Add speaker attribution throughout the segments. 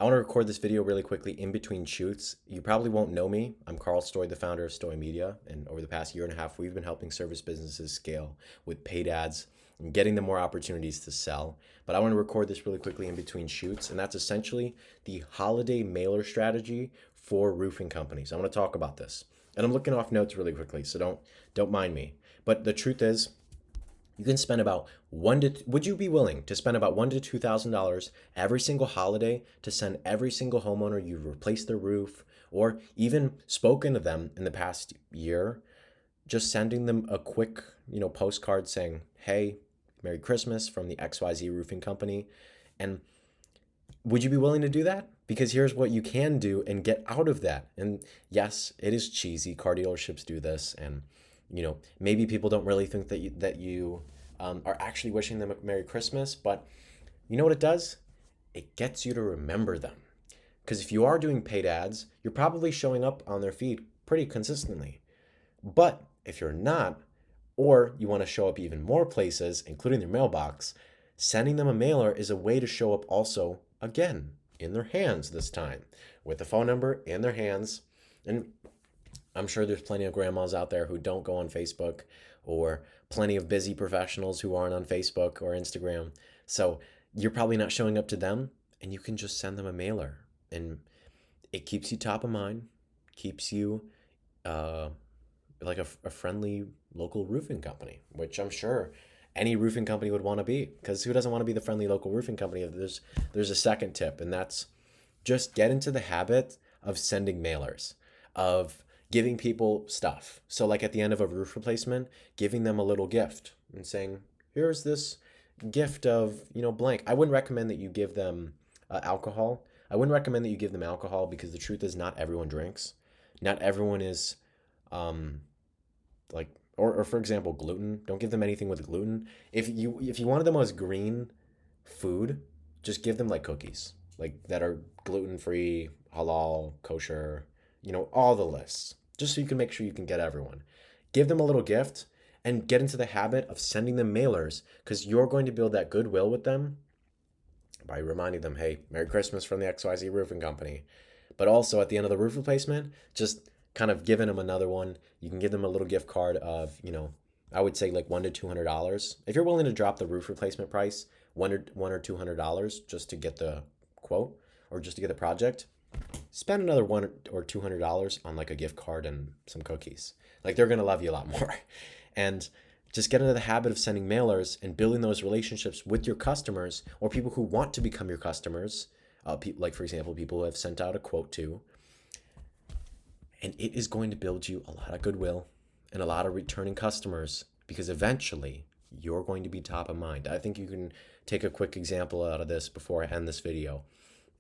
Speaker 1: I want to record this video really quickly in between shoots. You probably won't know me. I'm Carl Stoy, the founder of Stoy Media. And over the past year and a half, we've been helping service businesses scale with paid ads and getting them more opportunities to sell. But I want to record this really quickly in between shoots. And that's essentially the holiday mailer strategy for roofing companies. I want to talk about this. And I'm looking off notes really quickly, so don't mind me. But the truth is, you can spend about would you be willing to spend about $1,000 to $2,000 every single holiday to send every single homeowner you've replaced their roof or even spoken to them in the past year, just sending them a quick, postcard saying, "Hey, Merry Christmas from the XYZ roofing company." And would you be willing to do that? Because here's what you can do and get out of that. And yes, it is cheesy. Car dealerships do this, and maybe people don't really think that you are actually wishing them a Merry Christmas. But you know what it does? It gets you to remember them. Because if you are doing paid ads, you're probably showing up on their feed pretty consistently. But if you're not, or you want to show up even more places, including their mailbox, sending them a mailer is a way to show up also, again, in their hands this time, with the phone number in their hands. And I'm sure there's plenty of grandmas out there who don't go on Facebook, or plenty of busy professionals who aren't on Facebook or Instagram. So you're probably not showing up to them, and you can just send them a mailer. And it keeps you top of mind, keeps you uh, like a friendly local roofing company, which I'm sure any roofing company would want to be, because who doesn't want to be the friendly local roofing company? There's a second tip, and that's just get into the habit of sending mailers, of giving people stuff. So like at the end of a roof replacement, giving them a little gift and saying, "Here's this gift of, blank." I wouldn't recommend that you give them alcohol. I wouldn't recommend that you give them alcohol, because the truth is not everyone drinks. Not everyone is um, like, or for example, gluten. Don't give them anything with gluten. If you wanted them as green food, just give them like cookies, like that are gluten free, halal, kosher, all the lists, just so you can make sure you can get everyone. Give them a little gift and get into the habit of sending them mailers, because you're going to build that goodwill with them by reminding them, "Hey, Merry Christmas from the XYZ Roofing Company." But also at the end of the roof replacement, just kind of giving them another one. You can give them a little gift card of, I would say like $100 to $200. If you're willing to drop the roof replacement price, one or $200 just to get the quote or just to get the project, spend another $100 or $200 on like a gift card and some cookies. Like, they're gonna love you a lot more. And just get into the habit of sending mailers and building those relationships with your customers or people who want to become your customers. Like, for example, people who have sent out a quote to, and it is going to build you a lot of goodwill and a lot of returning customers, because eventually you're going to be top of mind. I think you can take a quick example out of this before I end this video.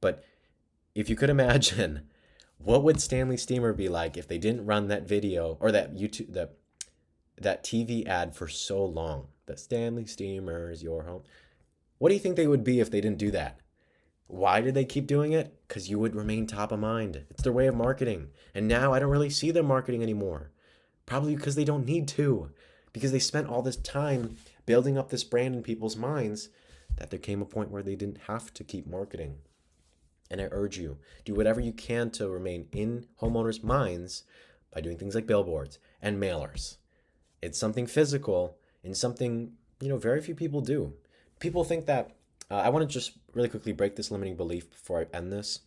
Speaker 1: But if you could imagine, what would Stanley Steamer be like if they didn't run that video or that YouTube that TV ad for so long? The Stanley Steamer is your home. What do you think they would be if they didn't do that? Why did they keep doing it? Because you would remain top of mind. It's their way of marketing. And now I don't really see them marketing anymore. Probably because they don't need to. Because they spent all this time building up this brand in people's minds that there came a point where they didn't have to keep marketing. And I urge you, do whatever you can to remain in homeowners' minds by doing things like billboards and mailers. It's something physical and something, very few people do. People think that, I want to just really quickly break this limiting belief before I end this.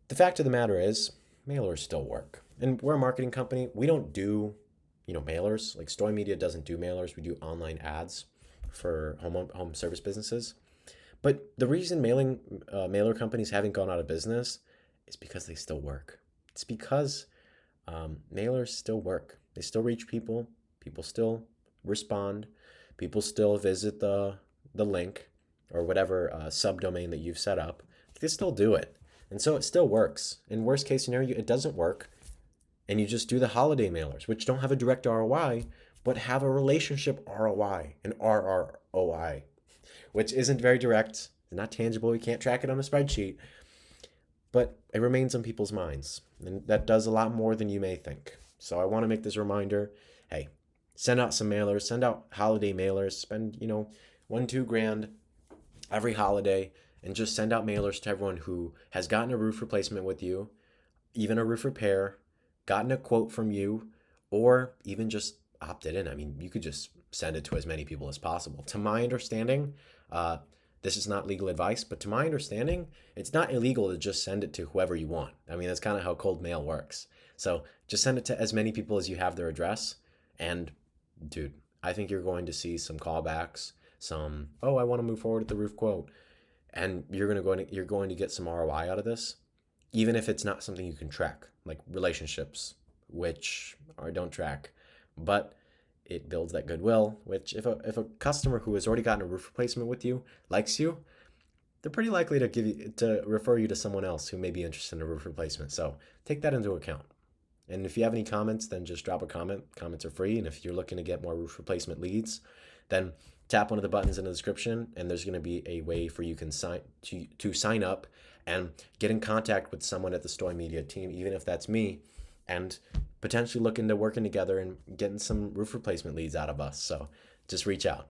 Speaker 1: The fact of the matter is, mailers still work. And we're a marketing company. We don't do, mailers. Like, Story Media doesn't do mailers. We do online ads for home service businesses. But the reason mailer companies haven't gone out of business is because they still work. It's because mailers still work. They still reach people. People still respond. People still visit the link or whatever subdomain that you've set up. They still do it. And so it still works. In worst case scenario, it doesn't work, and you just do the holiday mailers, which don't have a direct ROI, but have a relationship ROI, an RROI, which isn't very direct, it's not tangible, you can't track it on a spreadsheet, but it remains on people's minds. And that does a lot more than you may think. So I want to make this reminder, hey, send out some mailers, send out holiday mailers, spend, $1-2 grand every holiday and just send out mailers to everyone who has gotten a roof replacement with you, even a roof repair, gotten a quote from you, or even just opted in. I mean, you could just send it to as many people as possible. To my understanding, uh, this is not legal advice, but to my understanding, it's not illegal to just send it to whoever you want. I mean, that's kind of how cold mail works. So just send it to as many people as you have their address. And dude, I think you're going to see some callbacks, some, oh, I want to move forward with the roof quote. And you're going to get some ROI out of this, even if it's not something you can track, like relationships, which I don't track. But it builds that goodwill, which if a customer who has already gotten a roof replacement with you likes you, they're pretty likely to refer you to someone else who may be interested in a roof replacement. So take that into account. And if you have any comments, then just drop a comment. Comments are free. And if you're looking to get more roof replacement leads, then tap one of the buttons in the description, and there's going to be a way for you can sign up and get in contact with someone at the Story Media team, even if that's me, and potentially look into working together and getting some roof replacement leads out of us. So just reach out.